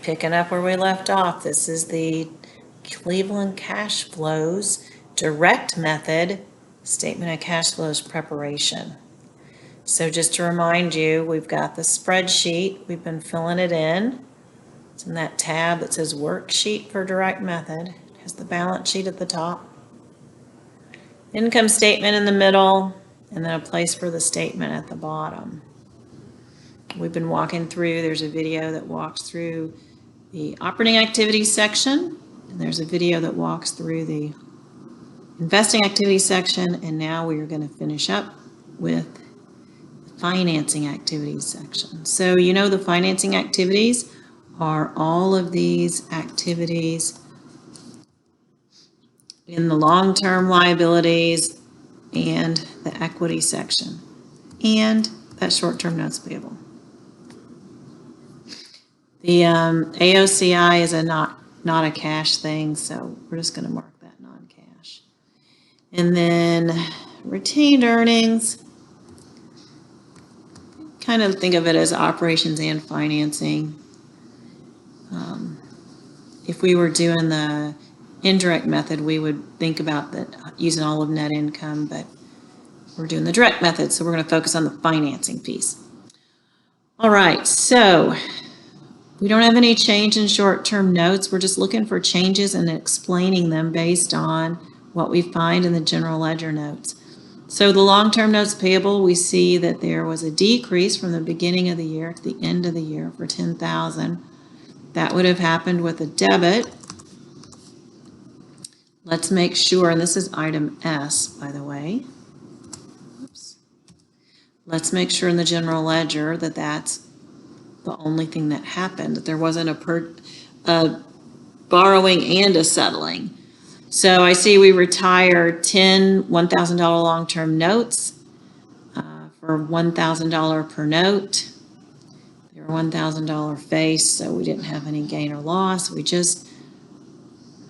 picking up where we left off. This is the ClevelandCashFlows direct method statement of cash flows preparation. So just to remind you, we've got the spreadsheet. We've been filling it in. It's in that tab that says worksheet for direct method. It has the balance sheet at the top, income statement in the middle, and then a place for the statement at the bottom. We've been walking through, there's a video that walks through the operating activities section, and there's a video that walks through the investing activities section, and now we are going to finish up with the financing activities section. So you know the financing activities are all of these activities in the long-term liabilities and the equity section, and that short-term notes payable. The AOCI is not a cash thing, so we're just going to mark that non-cash. And then retained earnings, kind of think of it as operations and financing. If we were doing the indirect method, we would think about that using all of net income, but we're doing the direct method, so we're going to focus on the financing piece. All right, so we don't have any change in short-term notes. We're just looking for changes and explaining them based on what we find in the general ledger notes. So the long-term notes payable, we see that there was a decrease from the beginning of the year to the end of the year for $10,000. That would have happened with a debit. Let's make sure, and this is item S, by the way. Oops. Let's make sure in the general ledger that that's the only thing that happened, that there wasn't a borrowing and a settling. So I see we retired 10 $1,000 long-term notes for $1,000 per note. They were $1,000 face, so we didn't have any gain or loss. We just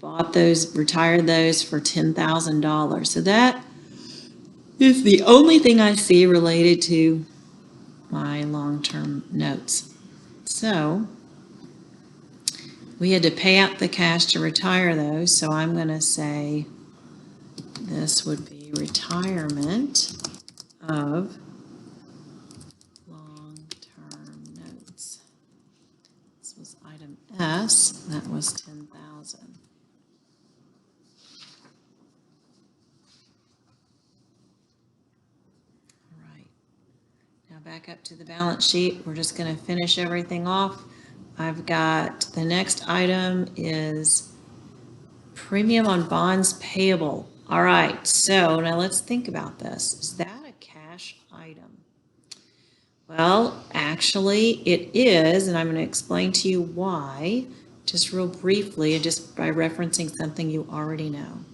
bought those, retired those for $10,000. So that is the only thing I see related to my long-term notes. So we had to pay out the cash to retire those, so I'm going to say this would be retirement of long-term notes. This was item S, that was $10,000. All right. Now back up to the balance sheet. We're just going to finish everything off. I've got the next item is premium on bonds payable. All right, so now let's think about this. Is that a cash item? Well, actually it is, and I'm going to explain to you why, just real briefly, just by referencing something you already know.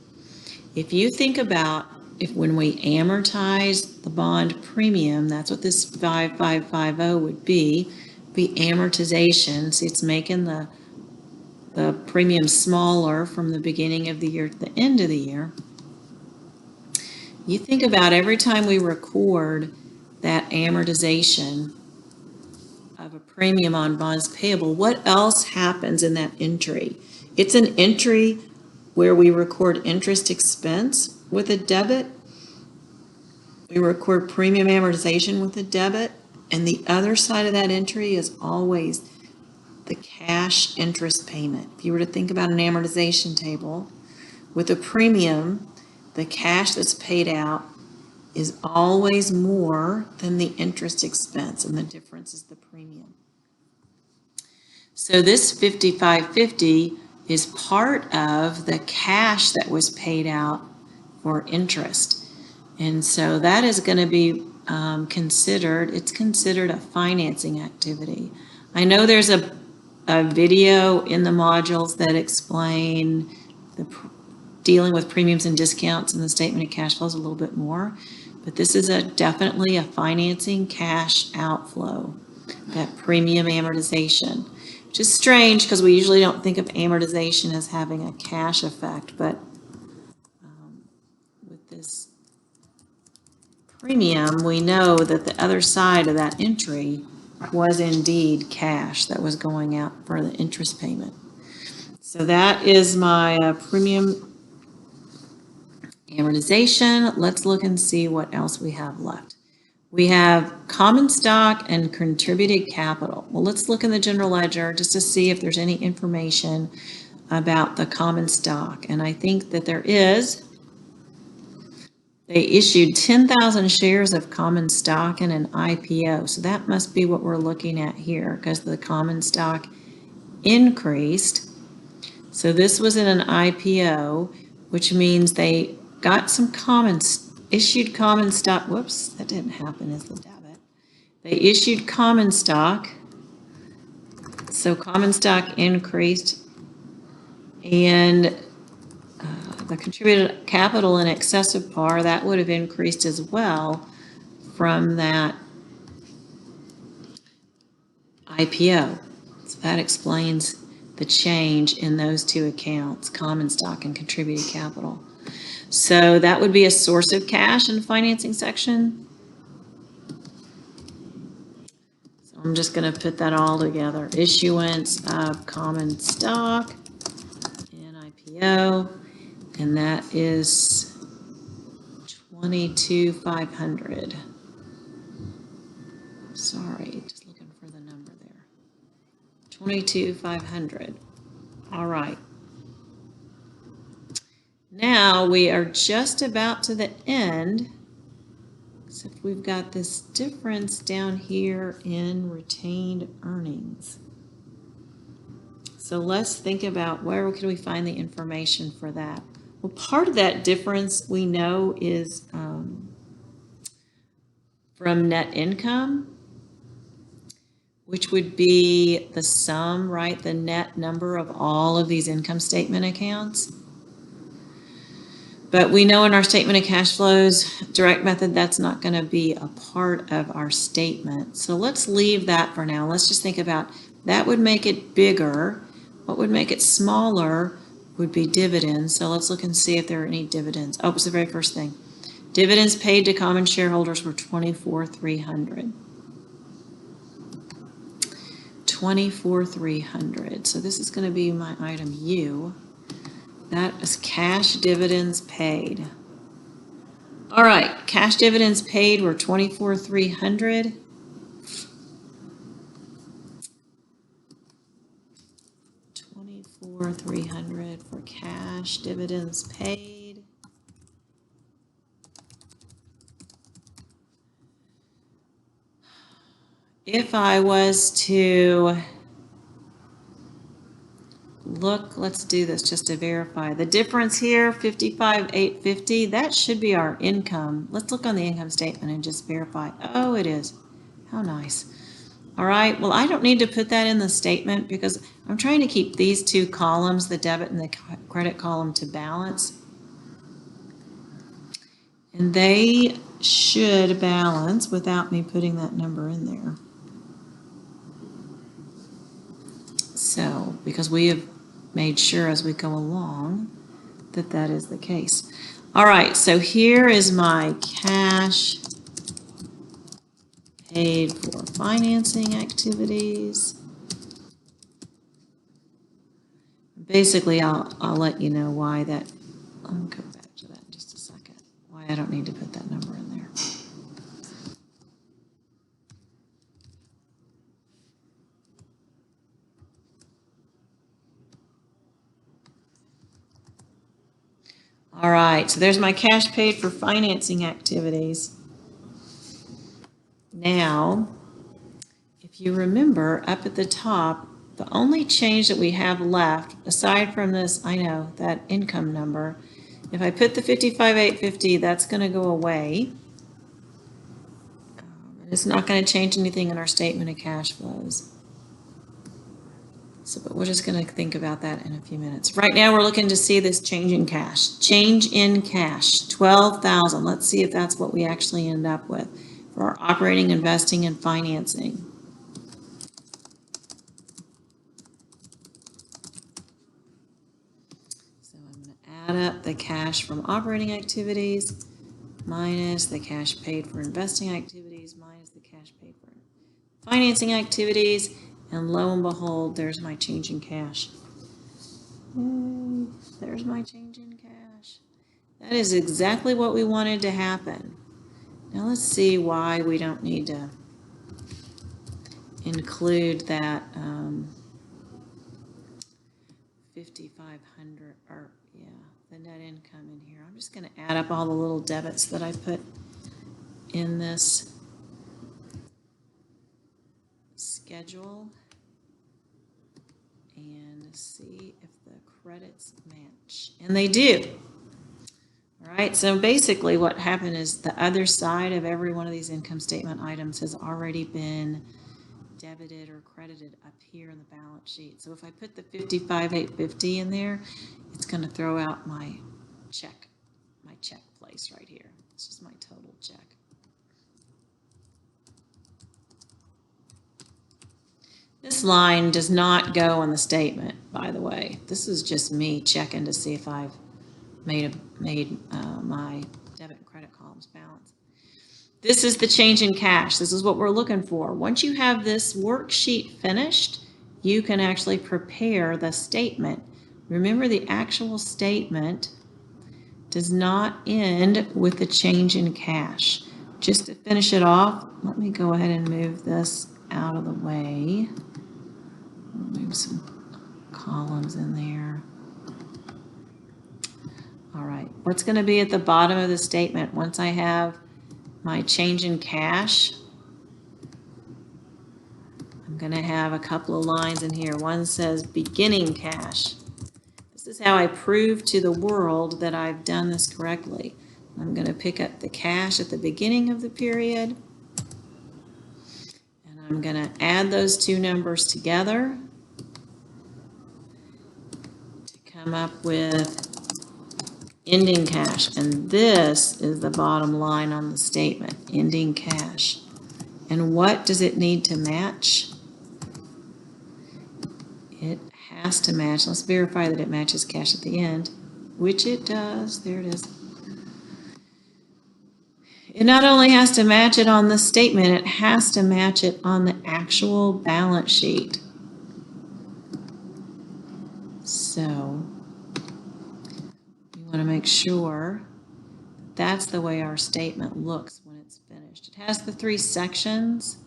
If you think about when we amortize the bond premium, that's what this 5550 would be amortization. See, it's making the premium smaller from the beginning of the year to the end of the year. You think about every time we record that amortization of a premium on bonds payable, what else happens in that entry? It's an entry where we record interest expense with a debit. We record premium amortization with a debit. And the other side of that entry is always the cash interest payment. If you were to think about an amortization table, with a premium, the cash that's paid out is always more than the interest expense, and the difference is the premium. So this 5550 is part of the cash that was paid out for interest. And so that is going to be it's considered a financing activity. I know there's a video in the modules that explain dealing with premiums and discounts in the statement of cash flows a little bit more, but this is definitely a financing cash outflow, that premium amortization, which is strange because we usually don't think of amortization as having a cash effect, but with this premium, we know that the other side of that entry was indeed cash that was going out for the interest payment. So that is my premium amortization. Let's look and see what else we have left. We have common stock and contributed capital. Well, let's look in the general ledger just to see if there's any information about the common stock. And I think that there is. They issued 10,000 shares of common stock in an IPO. So that must be what we're looking at here because the common stock increased. So this was in an IPO, which means they got some issued common stock. Whoops, that didn't happen as the debit. They issued common stock. So common stock increased. And the contributed capital in excess of par, that would have increased as well from that IPO. So that explains the change in those two accounts, common stock and contributed capital. So that would be a source of cash in the financing section. So I'm just going to put that all together. Issuance of common stock in IPO. And that is 22,500. Sorry, just looking for the number there. 22,500. All right. Now we are just about to the end, except we've got this difference down here in retained earnings. So let's think about where can we find the information for that. Well, part of that difference we know is from net income, which would be the sum, right? The net number of all of these income statement accounts. But we know in our statement of cash flows, direct method, that's not going to be a part of our statement. So let's leave that for now. Let's just think about that would make it bigger. What would make it smaller would be dividends. So let's look and see if there are any dividends. Oh, it's the very first thing. Dividends paid to common shareholders were $24,300. $24,300. So this is going to be my item U. That is cash dividends paid. All right, cash dividends paid were $24,300. $24,300 for cash dividends paid. If I was to look, let's do this just to verify. The difference here, $55,850, that should be our income. Let's look on the income statement and just verify. Oh, it is. How nice. All right, well, I don't need to put that in the statement because I'm trying to keep these two columns, the debit and the credit column, to balance. And they should balance without me putting that number in there. So, because we have made sure as we go along that that is the case. All right, so here is my cash paid for financing activities. Basically, I'll let you know why that, I'll go back to that in just a second, why I don't need to put that number in there. All right, so there's my cash paid for financing activities. Now, if you remember up at the top, the only change that we have left, aside from this, I know, that income number, if I put the $55,850, that's going to go away. It's not going to change anything in our statement of cash flows. So, but we're just going to think about that in a few minutes. Right now, we're looking to see this change in cash. Change in cash, $12,000. Let's see if that's what we actually end up with for our operating, investing, and financing. So I'm going to add up the cash from operating activities minus the cash paid for investing activities minus the cash paid for financing activities, and lo and behold, there's my change in cash. Yay, there's my change in cash. That is exactly what we wanted to happen. Now let's see why we don't need to include that 5,500, or yeah, the net income in here. I'm just going to add up all the little debits that I put in this schedule and see if the credits match. And they do. All right, so basically what happened is the other side of every one of these income statement items has already been debited or credited up here in the balance sheet. So if I put the 55,850 in there, it's going to throw out my check place right here. It's just my total check. This line does not go on the statement, by the way. This is just me checking to see if I've made my debit and credit columns balance. This is the change in cash. This is what we're looking for. Once you have this worksheet finished, you can actually prepare the statement. Remember, the actual statement does not end with the change in cash. Just to finish it off, let me go ahead and move this out of the way. I'll move some columns in there. All right, what's going to be at the bottom of the statement once I have my change in cash? I'm going to have a couple of lines in here. One says beginning cash. This is how I prove to the world that I've done this correctly. I'm going to pick up the cash at the beginning of the period, and I'm going to add those two numbers together to come up with ending cash. And this is the bottom line on the statement, ending cash. And what does it need to match? It has to match. Let's verify that it matches cash at the end, which it does. There it is. It not only has to match it on the statement, it has to match it on the actual balance sheet. So we want to make sure that's the way our statement looks when it's finished. It has the 3 sections,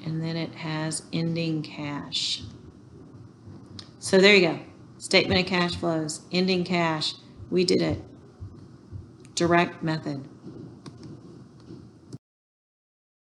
and then it has ending cash. So there you go. Statement of cash flows, ending cash. We did it. Direct method.